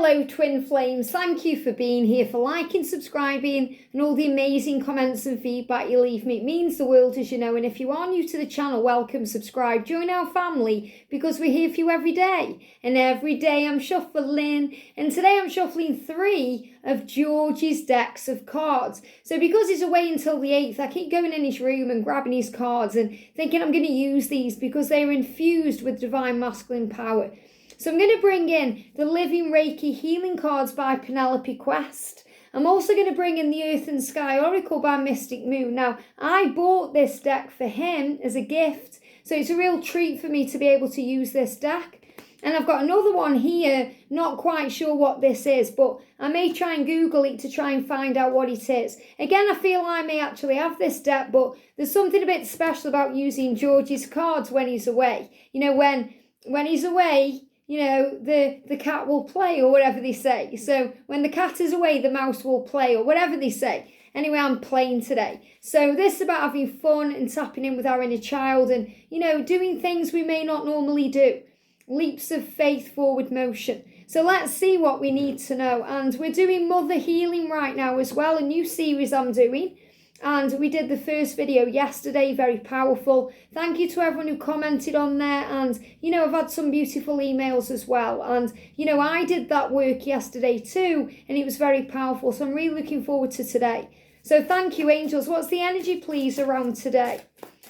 Hello twin flames, thank you for being here, for liking, subscribing and all the amazing comments and feedback you leave me. It means the world, as you know, and if you are new to the channel, welcome, subscribe, join our family because we're here for you every day. And every day I'm shuffling, and today I'm shuffling 3 of George's decks of cards. So because he's away until the 8th, I keep going in his room and grabbing his cards and thinking I'm going to use these because they are infused with divine masculine power. So I'm going to bring in the Living Reiki Healing cards by Penelope Quest. I'm also going to bring in the Earth and Sky Oracle by Mystic Moon. Now, I bought this deck for him as a gift, so it's a real treat for me to be able to use this deck. And I've got another one here, not quite sure what this is, but I may try and Google it to try and find out what it is. Again, I feel I may actually have this deck, but there's something a bit special about using George's cards when he's away. You know, when he's away, you know, the cat will play, or whatever they say. So when the cat is away, the mouse will play, or whatever they say. Anyway, I'm playing today. So this is about having fun and tapping in with our inner child and, you know, doing things we may not normally do. Leaps of faith, forward motion. So let's see what we need to know. And we're doing mother healing right now as well, a new series I'm doing. And we did the first video yesterday, very powerful. Thank you to everyone who commented on there. And, you know, I've had some beautiful emails as well. And, you know, I did that work yesterday too, and it was very powerful. So I'm really looking forward to today. So thank you, angels. What's the energy, please, around today?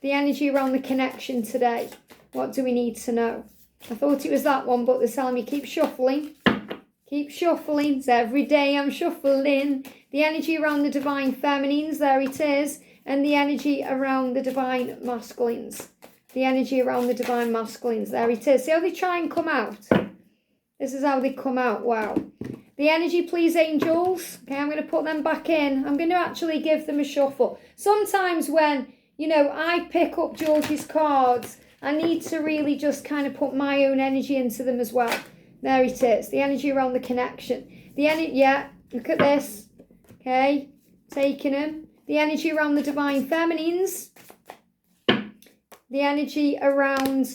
The energy around the connection today. What do we need to know? I thought it was that one, but they're telling me keep shuffling. Keep shuffling. So every day I'm shuffling. The energy around the divine feminines, there it is. And the energy around the divine masculines. The energy around the divine masculines, there it is. See how they try and come out? This is how they come out, wow. The energy, please, angels. Okay, I'm going to put them back in. I'm going to actually give them a shuffle. Sometimes when, you know, I pick up George's cards, I need to really just kind of put my own energy into them as well. There it is. The energy around the connection. The energy, yeah, look at this. Okay, taking them. The energy around the divine feminines. The energy around,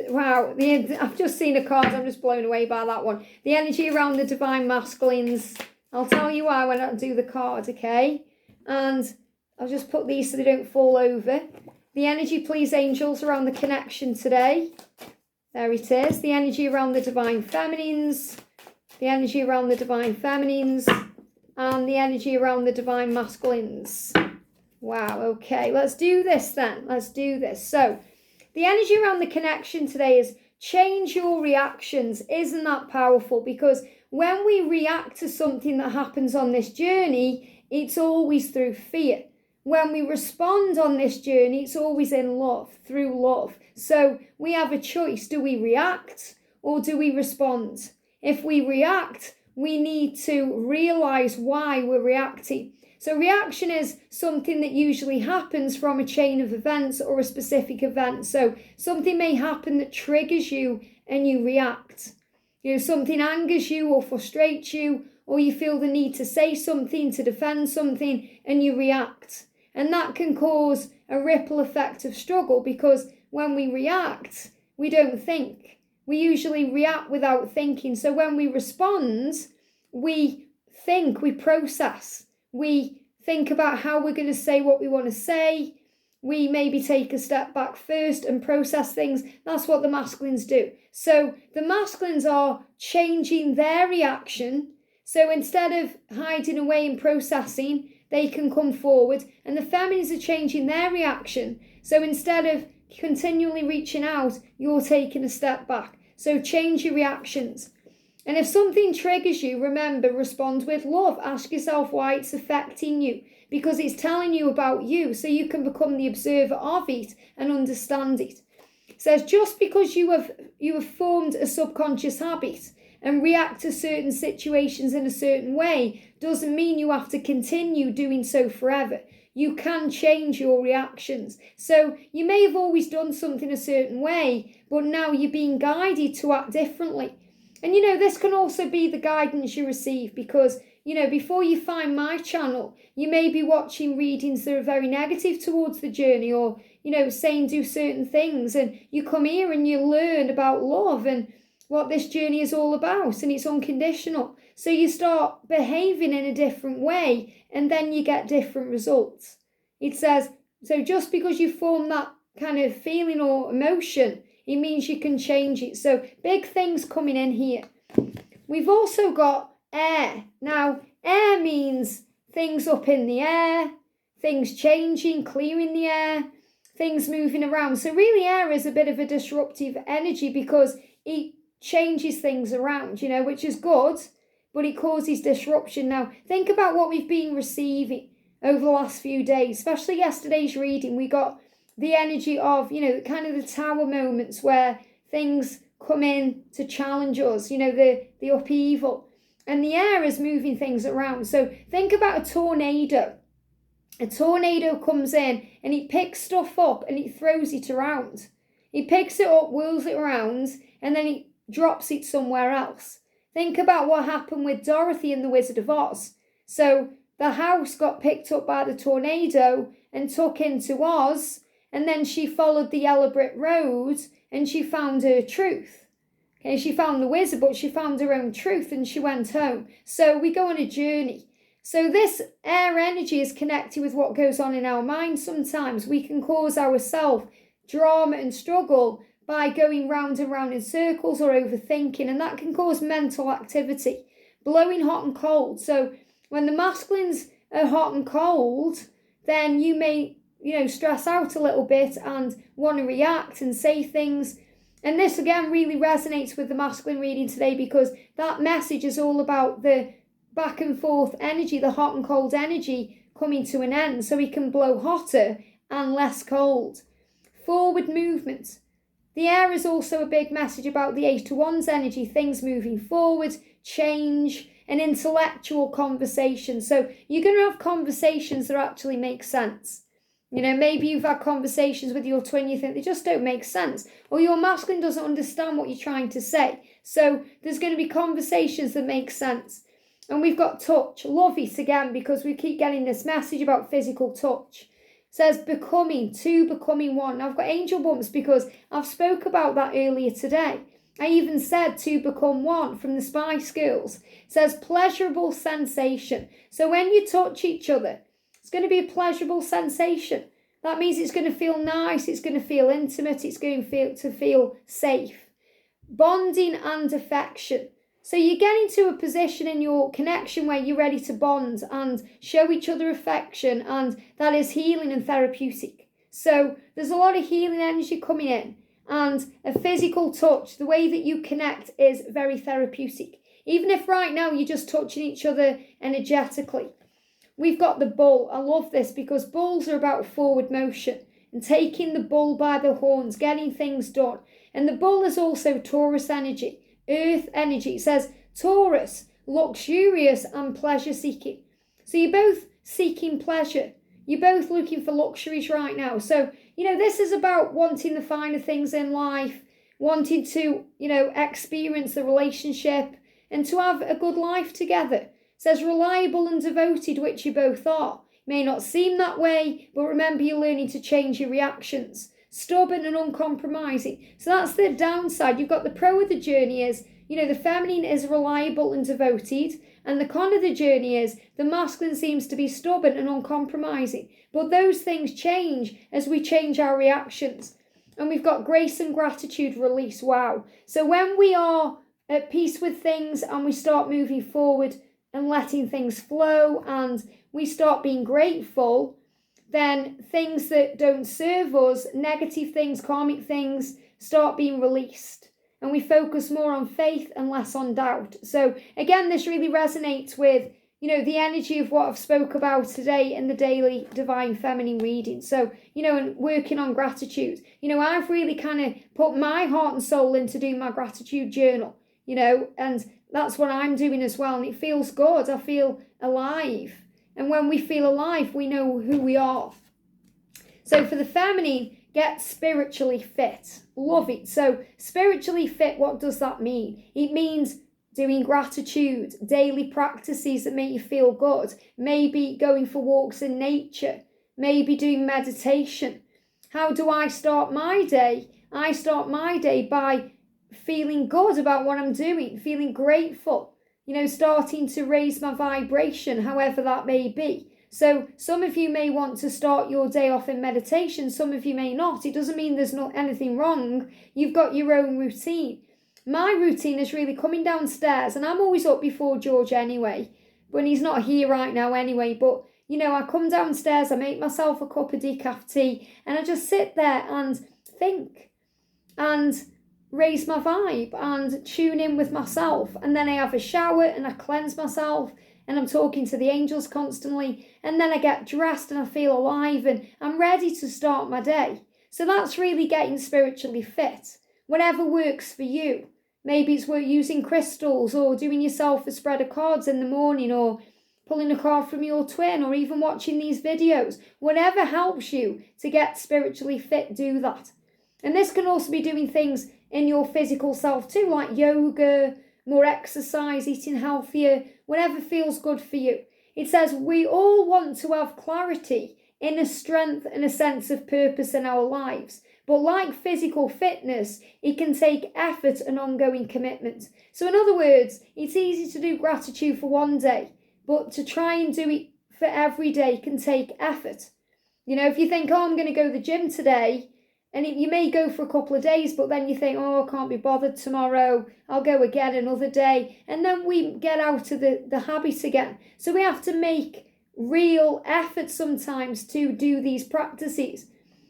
wow, I've just seen a card. I'm just blown away by that one. The energy around the divine masculines. I'll tell you why when I do the card, okay? And I'll just put these so they don't fall over. The energy, please, angels, around the connection today. There it is. The energy around the divine feminines. The energy around the divine feminines. And the energy around the divine masculines. Wow, okay. Let's do this then. Let's do this. So, the energy around the connection today is change your reactions. Isn't that powerful? Because when we react to something that happens on this journey, it's always through fear. When we respond on this journey, it's always in love, through love. So we have a choice. Do we react or do we respond? If we react, we need to realize why we're reacting. So reaction is something that usually happens from a chain of events or a specific event. So something may happen that triggers you and you react. You know, something angers you or frustrates you, or you feel the need to say something, to defend something, and you react. And that can cause a ripple effect of struggle, because when we react, we don't think. We usually react without thinking. So when we respond, we think, we process. We think about how we're going to say what we want to say. We maybe take a step back first and process things. That's what the masculines do. So the masculines are changing their reaction. So instead of hiding away and processing, they can come forward. And the feminines are changing their reaction. So instead of continually reaching out, you're taking a step back. So change your reactions. And if something triggers you, remember, respond with love. Ask yourself why it's affecting you, because it's telling you about you, so you can become the observer of it and understand it. It says, just because you have formed a subconscious habit and react to certain situations in a certain way doesn't mean you have to continue doing so forever. You can change your reactions. So you may have always done something a certain way, but now you're being guided to act differently. And, you know, this can also be the guidance you receive, because, you know, before you find my channel, you may be watching readings that are very negative towards the journey, or, you know, saying do certain things, and you come here and you learn about love. And what this journey is all about, and it's unconditional. So you start behaving in a different way, and then you get different results. It says, so just because you form that kind of feeling or emotion, it means you can change it. So big things coming in here. We've also got air. Now, air means things up in the air, things changing, clearing the air, things moving around. So really air is a bit of a disruptive energy because it changes things around, which is good, but it causes disruption. Now, think about what we've been receiving over the last few days, especially yesterday's reading. We got the energy of, kind of the tower moments where things come in to challenge us, the upheaval. And the air is moving things around. So think about a tornado. A tornado comes in and it picks stuff up and it throws it around. It picks it up, whirls it around, and then it drops it somewhere else. Think about what happened with Dorothy in The Wizard of Oz. So the house got picked up by the tornado and took into Oz, and then she followed the yellow brick road and she found her truth. Okay, she found the wizard, but she found her own truth and she went home. So we go on a journey. So this air energy is connected with what goes on in our mind. Sometimes we can cause ourselves drama and struggle by going round and round in circles or overthinking, and that can cause mental activity, blowing hot and cold. So when the masculines are hot and cold, then you may, stress out a little bit and want to react and say things. And this again really resonates with the masculine reading today, because that message is all about the back and forth energy, the hot and cold energy coming to an end, so we can blow hotter and less cold. Forward movement. The air is also a big message about the 8 of Wands energy, things moving forward, change, and intellectual conversation. So you're going to have conversations that actually make sense. Maybe you've had conversations with your twin, you think they just don't make sense, or your masculine doesn't understand what you're trying to say. So there's going to be conversations that make sense. And we've got touch. Love it again, because we keep getting this message about physical touch. It says becoming, two becoming one. Now I've got angel bumps because I've spoke about that earlier today. I even said to become one from the Spice Girls. It says pleasurable sensation. So when you touch each other, it's going to be a pleasurable sensation. That means it's going to feel nice, it's going to feel intimate, it's going to feel safe. Bonding and affection. So you get into a position in your connection where you're ready to bond and show each other affection, and that is healing and therapeutic. So there's a lot of healing energy coming in, and a physical touch, the way that you connect, is very therapeutic. Even if right now you're just touching each other energetically. We've got the bull. I love this because bulls are about forward motion and taking the bull by the horns, getting things done. And the bull is also Taurus energy. Earth energy. It says Taurus, luxurious and pleasure seeking. So you're both seeking pleasure. You're both looking for luxuries right now. So, this is about wanting the finer things in life, wanting to, experience the relationship and to have a good life together. It says reliable and devoted, which you both are. It may not seem that way, but remember, you're learning to change your reactions. Stubborn and uncompromising. So that's the downside. You've got the pro of the journey is, the feminine is reliable and devoted, and the con of the journey is the masculine seems to be stubborn and uncompromising. But those things change as we change our reactions. And we've got grace and gratitude release. Wow. So when we are at peace with things and we start moving forward and letting things flow and we start being grateful, then things that don't serve us, negative things, karmic things, start being released. And we focus more on faith and less on doubt. So again, this really resonates with, the energy of what I've spoke about today in the daily divine feminine reading. So, and working on gratitude. I've really kind of put my heart and soul into doing my gratitude journal, and that's what I'm doing as well. And it feels good. I feel alive. And when we feel alive, we know who we are. So for the feminine, get spiritually fit. Love it. So spiritually fit, what does that mean? It means doing gratitude, daily practices that make you feel good. Maybe going for walks in nature. Maybe doing meditation. How do I start my day? I start my day by feeling good about what I'm doing, feeling grateful, starting to raise my vibration, however that may be. So some of you may want to start your day off in meditation, some of you may not. It doesn't mean there's not anything wrong. You've got your own routine. My routine is really coming downstairs, and I'm always up before George anyway, when he's not here right now anyway, but I come downstairs, I make myself a cup of decaf tea, and I just sit there and think and raise my vibe and tune in with myself. And then I have a shower and I cleanse myself, and I'm talking to the angels constantly, and then I get dressed and I feel alive and I'm ready to start my day. So that's really getting spiritually fit. Whatever works for you. Maybe it's worth using crystals, or doing yourself a spread of cards in the morning, or pulling a card from your twin, or even watching these videos. Whatever helps you to get spiritually fit, do that. And this can also be doing things in your physical self too, like yoga, more exercise, eating healthier, whatever feels good for you. It says we all want to have clarity, inner strength, and a sense of purpose in our lives. But like physical fitness, it can take effort and ongoing commitment. So in other words, it's easy to do gratitude for one day, but to try and do it for every day can take effort. If you think, I'm going to go to the gym today, and you may go for a couple of days, but then you think, I can't be bothered tomorrow, I'll go again another day. And then we get out of the habit again. So we have to make real effort sometimes to do these practices.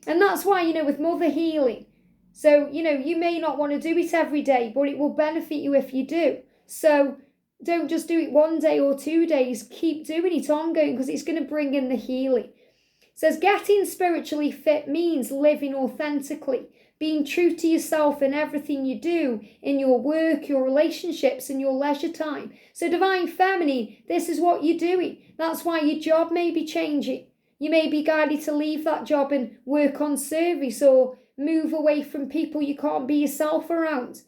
And that's why, with mother healing. So, you may not want to do it every day, but it will benefit you if you do. So don't just do it one day or 2 days. Keep doing it ongoing, because it's going to bring in the healing. It says getting spiritually fit means living authentically, being true to yourself in everything you do, in your work, your relationships, and your leisure time. So Divine Feminine, this is what you're doing. That's why your job may be changing. You may be guided to leave that job and work on service, or move away from people you can't be yourself around.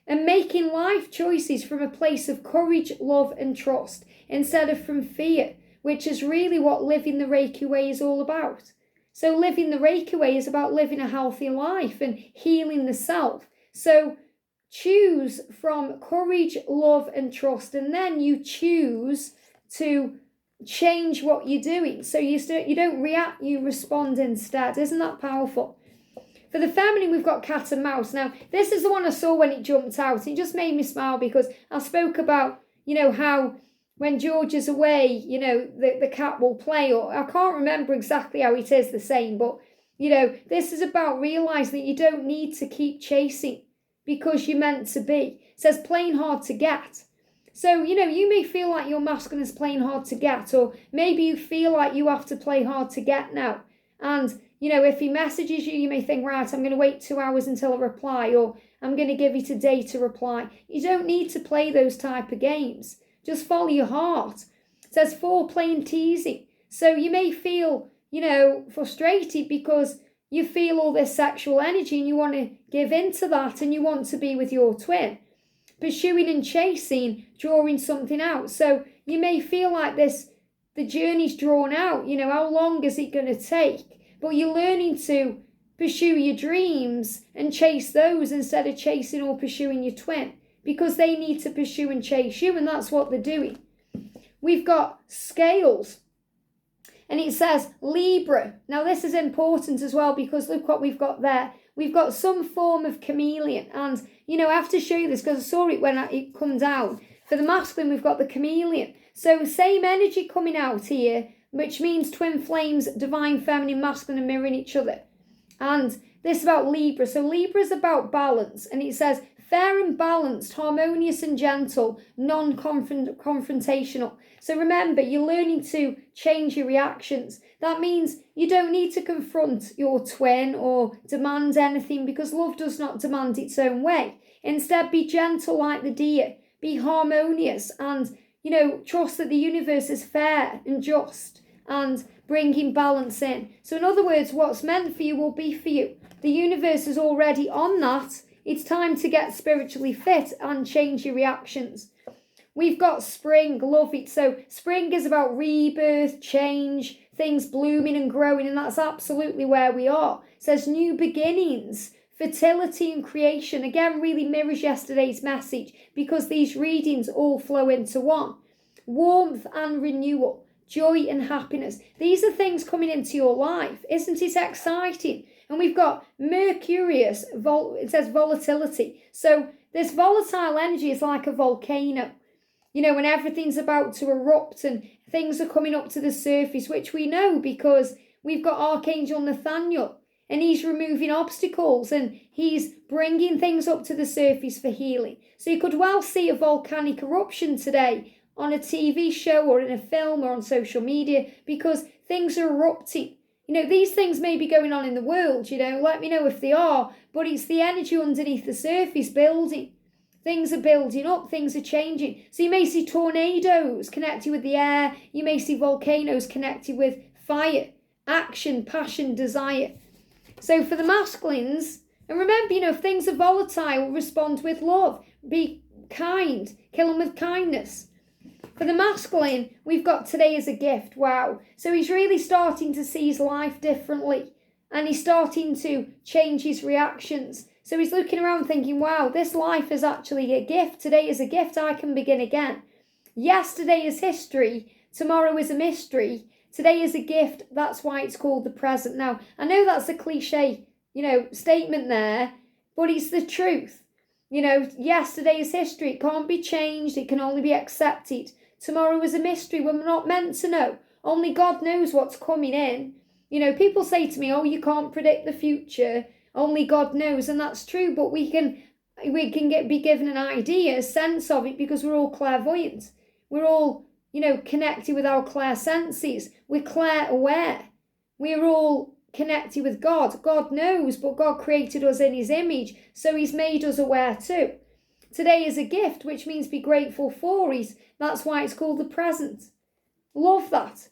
And making life choices from a place of courage, love, and trust, instead of from fear, which is really what living the Reiki way is all about. So living the Reiki way is about living a healthy life and healing the self. So choose from courage, love, and trust, and then you choose to change what you're doing. So you don't react, you respond instead. Isn't that powerful? For the feminine, we've got cat and mouse. Now, this is the one I saw when it jumped out. It just made me smile, because I spoke about, how when George is away, the cat will play, or I can't remember exactly how it is the same, but, this is about realising that you don't need to keep chasing because you're meant to be. It says playing hard to get. So, you may feel like your masculine is playing hard to get, or maybe you feel like you have to play hard to get now. And, if he messages you, you may think, right, I'm going to wait 2 hours until I reply, or I'm going to give it a day to reply. You don't need to play those type of games. Just follow your heart. It says foreplay and teasing. So you may feel, frustrated because you feel all this sexual energy and you want to give into that and you want to be with your twin. Pursuing and chasing, drawing something out. So you may feel like the journey's drawn out. How long is it going to take? But you're learning to pursue your dreams and chase those instead of chasing or pursuing your twin, because they need to pursue and chase you, and that's what they're doing. We've got scales, and it says Libra. Now this is important as well, because look what we've got there. We've got some form of chameleon, and I have to show you this because I saw it when it come down. For the masculine, we've got the chameleon. So same energy coming out here, which means twin flames, divine feminine, masculine, and mirroring each other. And this is about Libra. So Libra is about balance, and it says fair and balanced, harmonious and gentle, non-confrontational. So remember, you're learning to change your reactions. That means you don't need to confront your twin or demand anything, because love does not demand its own way. Instead, be gentle like the deer, be harmonious, and, trust that the universe is fair and just and bringing balance in. So in other words, what's meant for you will be for you. The universe is already on that. It's time to get spiritually fit and change your reactions. We've got spring, love it. So spring is about rebirth, change, things blooming and growing, and that's absolutely where we are. It says new beginnings fertility and creation. Again, really mirrors yesterday's message because these readings all flow into one. Warmth and renewal, joy and happiness. These are things coming into your life. Isn't it exciting? And we've got Mercurius, it says volatility. So this volatile energy is like a volcano. You know, when everything's about to erupt and things are coming up to the surface, which we know because we've got Archangel Nathaniel and he's removing obstacles and he's bringing things up to the surface for healing. So you could well see a volcanic eruption today on a TV show or in a film or on social media because things are erupting. You know, these things may be going on in the world, you know, let me know if they are, but it's the energy underneath the surface building. Things are building up, things are changing. So you may see tornadoes connected with the air, you may see volcanoes connected with fire, action, passion, desire. So for the masculines, and remember, you know, if things are volatile, respond with love, be kind, kill them with kindness. For the masculine, we've got today as a gift. Wow. So he's really starting to see his life differently and he's starting to change his reactions. So he's looking around thinking, wow, this life is actually a gift. Today is a gift. I can begin again. Yesterday is history. Tomorrow is a mystery. Today is a gift. That's why it's called the present. Now, I know that's a cliche, you know, statement there, but it's the truth. You know, yesterday is history. It can't be changed. It can only be accepted. Tomorrow is a mystery. We're not meant to know. Only God knows what's coming in. You know, people say to me, oh, you can't predict the future. Only God knows. And that's true. But we can be given an idea, a sense of it, because we're all clairvoyant. We're all, you know, connected with our clair senses. We're clair aware. We're all connected with God. God knows, but God created us in his image. So he's made us aware too. Today is a gift, which means be grateful for it. That's why it's called the present. Love that.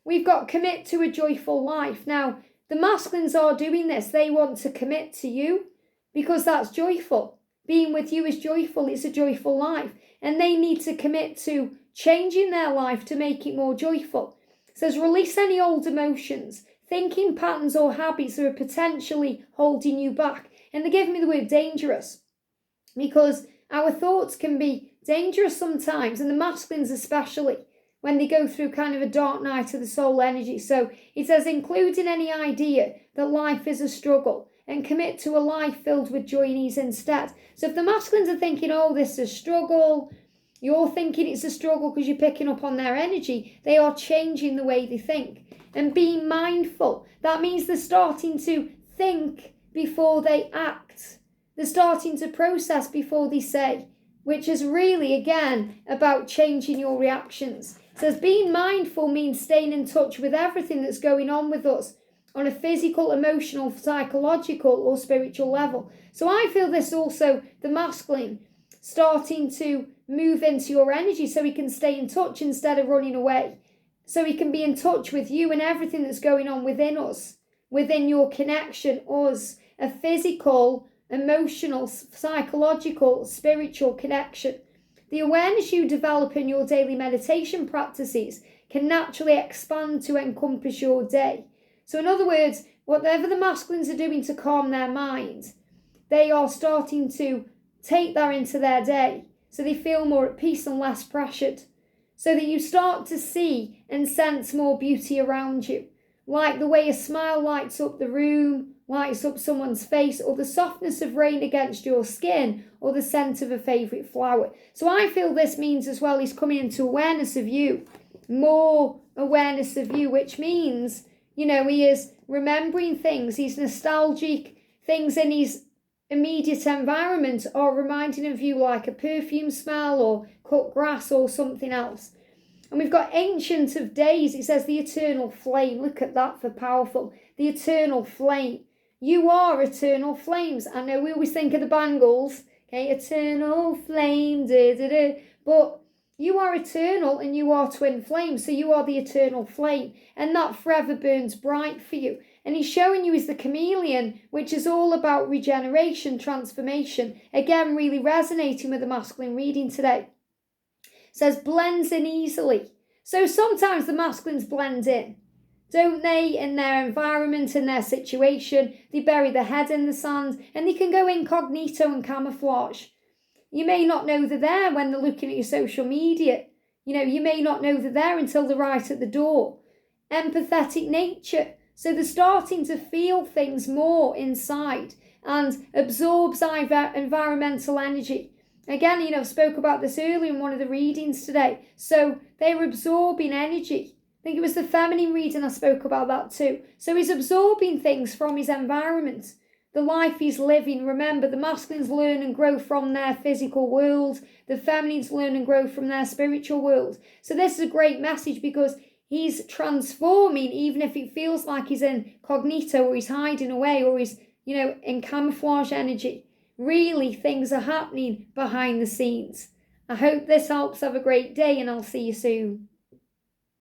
We've got commit to a joyful life. Now, the masculines are doing this. They want to commit to you because that's joyful. Being with you is joyful. It's a joyful life. And they need to commit to changing their life to make it more joyful. It says release any old emotions, thinking patterns or habits that are potentially holding you back. And they give me the word dangerous because our thoughts can be dangerous sometimes, and the masculines especially, when they go through kind of a dark night of the soul energy. So it says, including any idea that life is a struggle and commit to a life filled with joy and ease instead. So if the masculines are thinking, oh, this is a struggle, you're thinking it's a struggle because you're picking up on their energy, they are changing the way they think. And being mindful, that means they're starting to think before they act. They're starting to process before they say, which is really, again, about changing your reactions. It says being mindful means staying in touch with everything that's going on with us on a physical, emotional, psychological or spiritual level. So I feel this also, the masculine, starting to move into your energy so he can stay in touch instead of running away. So he can be in touch with you and everything that's going on within us, within your connection, us, a physical, emotional, psychological, spiritual connection. The awareness you develop in your daily meditation practices can naturally expand to encompass your day. So in other words, whatever the masculines are doing to calm their mind, they are starting to take that into their day so they feel more at peace and less pressured. So that you start to see and sense more beauty around you. Like the way a smile lights up the room, lights up someone's face, or the softness of rain against your skin, or the scent of a favourite flower. So I feel this means as well he's coming into awareness of you, more awareness of you, which means, you know, he is remembering things, he's nostalgic, things in his immediate environment are reminding of you like a perfume smell or cut grass or something else. And we've got Ancient of Days. It says the eternal flame. Look at that for powerful. The eternal flame. You are eternal flames. I know we always think of the Bangles. Okay, eternal flame. Da, da, da. But you are eternal and you are twin flames. So you are the eternal flame. And that forever burns bright for you. And he's showing you is the chameleon, which is all about regeneration, transformation. Again, really resonating with the masculine reading today. It says blends in easily. So sometimes the masculines blend in. don't they? In their environment, in their situation, they bury their head in the sand and they can go incognito and camouflage. You may not know they're there when they're looking at your social media. You may not know they're there until they're right at the door. Empathetic nature. So they're starting to feel things more inside and absorbs environmental energy. Again, I spoke about this earlier in one of the readings today. So they're absorbing energy. I think it was the feminine reading I spoke about that too. So he's absorbing things from his environment. The life he's living, remember, the masculines learn and grow from their physical world. The feminines learn and grow from their spiritual world. So this is a great message because he's transforming, even if it feels like he's incognito or he's hiding away or he's, in camouflage energy. Really, things are happening behind the scenes. I hope this helps. Have a great day and I'll see you soon.